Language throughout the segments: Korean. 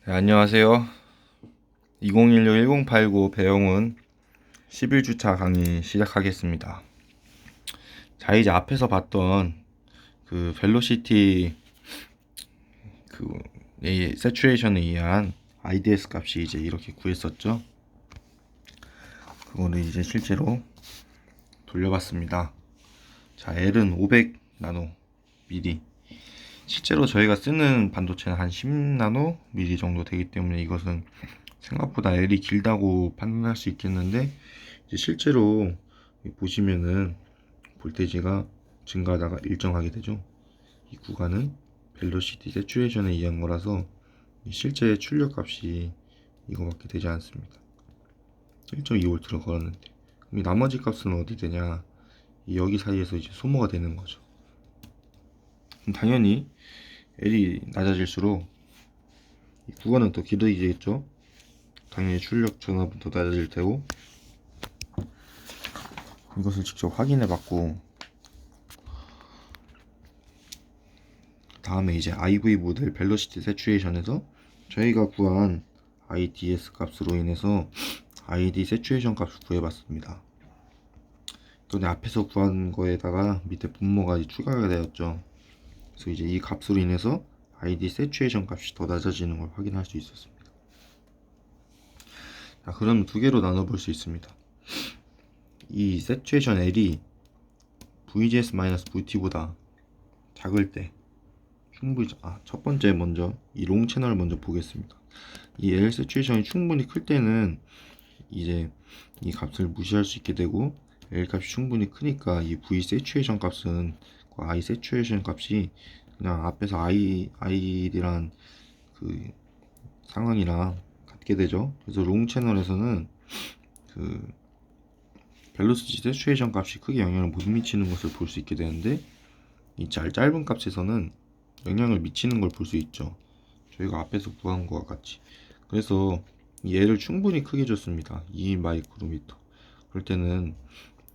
네, 안녕하세요. 2016-1089 배영훈 11주차 강의 시작하겠습니다. 자, 이제 앞에서 봤던 그 벨로시티 그 세츄레이션에 의한 IDS 값이 이제 이렇게 구했었죠. 그거를 이제 실제로 돌려봤습니다. 자, L은 500 나노 미리. 실제로 저희가 쓰는 반도체는 한 10나노 미리 정도 되기 때문에 이것은 생각보다 L이 길다고 판단할 수 있겠는데, 이제 실제로 보시면은 볼테이지가 증가하다가 일정하게 되죠. 이 구간은 벨로시티 세츄레이션에 의한 거라서 실제 출력 값이 이거밖에 되지 않습니다. 1.2V를 걸었는데, 그럼 이 나머지 값은 어디 되냐? 여기 사이에서 이제 소모가 되는 거죠. 그럼 당연히 L이 낮아질수록 이 구간은 더 길어지겠죠. 당연히 출력 전압은 더 낮아질 테고, 이것을 직접 확인해 봤고, 다음에 이제 IV 모델 벨로시티 세츄레이션에서 저희가 구한 IDS 값으로 인해서 ID 세츄레이션 값을 구해봤습니다. 근데 앞에서 구한 거에다가 밑에 분모가 추가가 되었죠. 그래서 이제 이 값으로 인해서 ID 세츄레이션 값이 더 낮아지는 걸 확인할 수 있었습니다. 자, 그럼 두 개로 나눠볼 수 있습니다. 이 세츄레이션 L이 VGS-VT보다 작을 때 충분히, 첫 번째 먼저 이 롱 채널을 먼저 보겠습니다. 이 L 세츄레이션이 충분히 클 때는 이제 이 값을 무시할 수 있게 되고, L 값이 충분히 크니까 이 V 세츄레이션 값은 그 I 세츄레이션 값이 그냥 앞에서 I란 그 상황이랑 같게 되죠. 그래서 롱 채널에서는 그 벨로시티 세츄레이션 값이 크게 영향을 못 미치는 것을 볼 수 있게 되는데, 이 짧은 값에서는 영향을 미치는 걸 볼 수 있죠. 저희가 앞에서 구한 것과 같이. 그래서 얘를 충분히 크게 줬습니다. 2 마이크로미터. 그럴 때는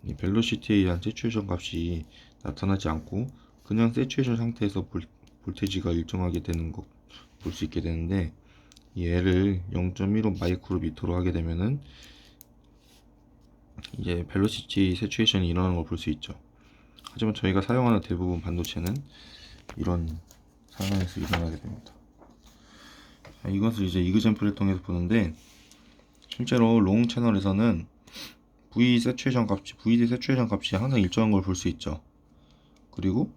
이 벨로시티에 의한 세츄레이션 값이 나타나지 않고 그냥 세츄레이션 상태에서 볼테이지가 일정하게 되는 거 볼 수 있게 되는데, 얘를 0.15 마이크로미터로 하게 되면은 이제 벨로시티 세츄레이션이 일어나는 걸 볼 수 있죠. 하지만 저희가 사용하는 대부분 반도체는 이런 상황에서 일어나게 됩니다. 자, 이것을 이제 이그젠플을 통해서 보는데, 실제로 롱 채널에서는 VD 세츄레이션 값이 항상 일정한 걸 볼 수 있죠. 그리고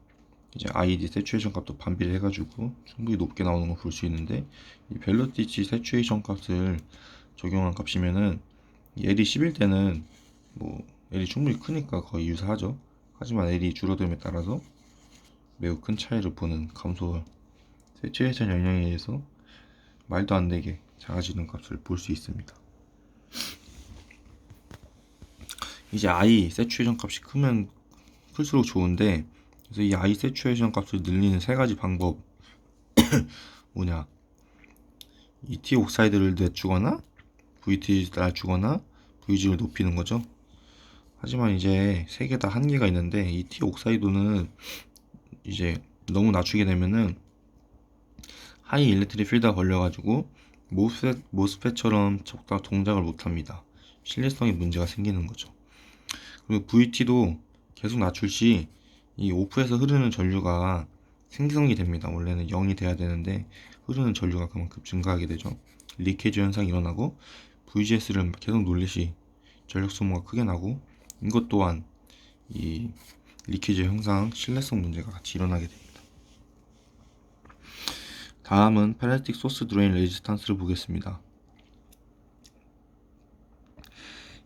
이제 ID 세츄레이션 값도 반비례 해가지고 충분히 높게 나오는 걸 볼 수 있는데, 이 벨로시티 세츄레이션 값을 적용한 값이면은 L이 10일 때는 뭐 L이 충분히 크니까 거의 유사하죠. 하지만 L이 줄어듦에 따라서 매우 큰 차이를 보는 감소 세츄레이션 영향에 의해서 말도 안 되게 작아지는 값을 볼 수 있습니다. 이제 I 세츄레이션 값이 크면 클수록 좋은데, 그래서 이 I 세츄레이션 값을 늘리는 세 가지 방법 뭐냐, 이 T 옥사이드를 낮추거나 VT를 낮추거나 VG를 높이는 거죠. 하지만 이제 세 개 다 한계가 있는데, 이 T 옥사이드는 이제 너무 낮추게 되면은 하이 일렉트릭 필드가 걸려가지고 모스펫처럼 적당 동작을 못합니다. 신뢰성에 문제가 생기는 거죠. 그리고 VT도 계속 낮출 시 이 오프에서 흐르는 전류가 생성이 됩니다. 원래는 0이 돼야 되는데 흐르는 전류가 그만큼 증가하게 되죠. 리케이지 현상이 일어나고 VGS를 계속 놀릴 시 전력 소모가 크게 나고, 이것 또한 이 리케이지 현상, 신뢰성 문제가 같이 일어나게 됩니다. 다음은 페널틱 소스 드레인 레지스탄스를 보겠습니다.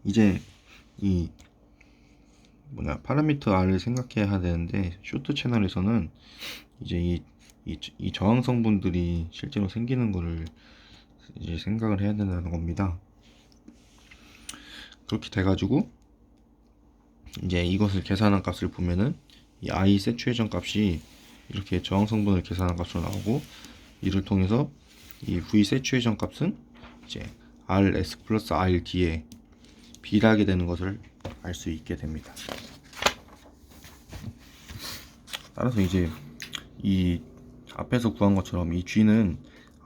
이제 이 파라미터 R을 생각해야 되는데, 쇼트 채널에서는 이제 이 저항 성분들이 실제로 생기는 거를 이제 생각을 해야 된다는 겁니다. 그렇게 돼가지고 이제 이것을 계산한 값을 보면은 이 I 세츄레이션 값이 이렇게 저항 성분을 계산한 값으로 나오고, 이를 통해서 이 V 세츄레이션 값은 이제 RS 플러스 RD에 비례하게 되는 것을 알 수 있게 됩니다. 따라서 이제 이 앞에서 구한 것처럼 이 G는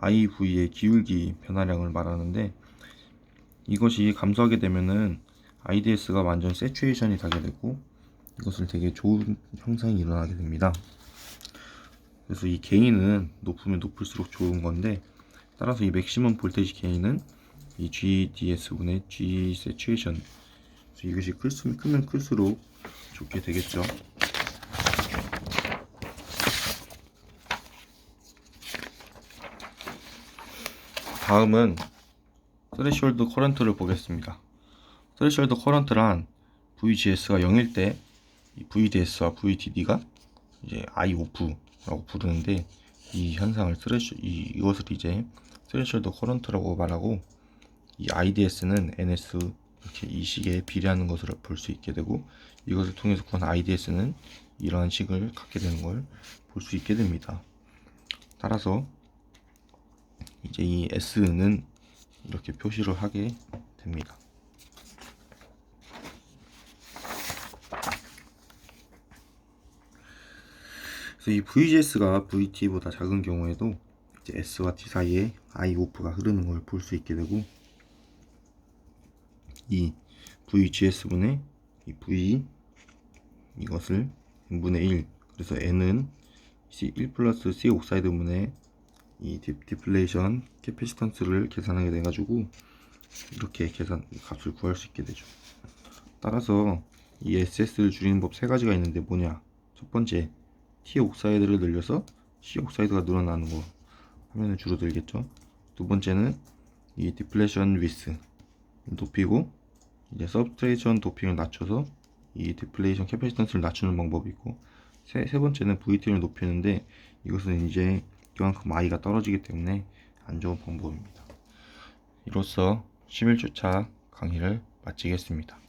IV의 기울기 변화량을 말하는데, 이것이 감소하게 되면은 IDS가 완전 세츄레이션이 되게 되고 이것을 되게 좋은 현상이 일어나게 됩니다. 그래서 이 게인은 높으면 높을수록 좋은 건데, 따라서 이 맥시멈 볼테이지 게인은 이 GDS분의 G 세츄레이션, 이것이 크면 클수록 좋게 되겠죠. 다음은 스레시홀드 커런트를 보겠습니다. 스레시홀드 커런트란 VGS가 0일 때 이 VDS와 VDD가 이제 I-OFF라고 부르는데, 이 현상을 이것을 이제 스레시홀드 커런트라고 말하고, 이 IDS는 NS 이렇게 이 식에 비례하는 것을 볼 수 있게 되고, 이것을 통해서 구한 IDS는 이러한 식을 갖게 되는 걸 볼 수 있게 됩니다. 따라서 이제 이 S는 이렇게 표시를 하게 됩니다. 그래서 이 VGS가 VT보다 작은 경우에도 이제 S와 T 사이에 I-OFF가 흐르는 걸 볼 수 있게 되고, 이 VGS분의 이 V 이것을 n분의 1, 그래서 n은 1 플러스 C 옥사이드분의 이 디플레이션 캐패시턴스를 계산하게 돼가지고 이렇게 값을 구할 수 있게 되죠. 따라서 이 SS를 줄이는 법 세 가지가 있는데 뭐냐? 첫 번째, T 옥사이드를 늘려서 C 옥사이드가 늘어나는 거 하면은 줄어들겠죠. 두 번째는 이 디플레이션 위스 높이고, 이제 서브트레이션 도핑을 낮춰서 이 디플레이션 캐패시턴스를 낮추는 방법이 있고, 세 번째는 VT를 높이는데, 이것은 이제 그만큼 I가 떨어지기 때문에 안 좋은 방법입니다. 이로써 11주차 강의를 마치겠습니다.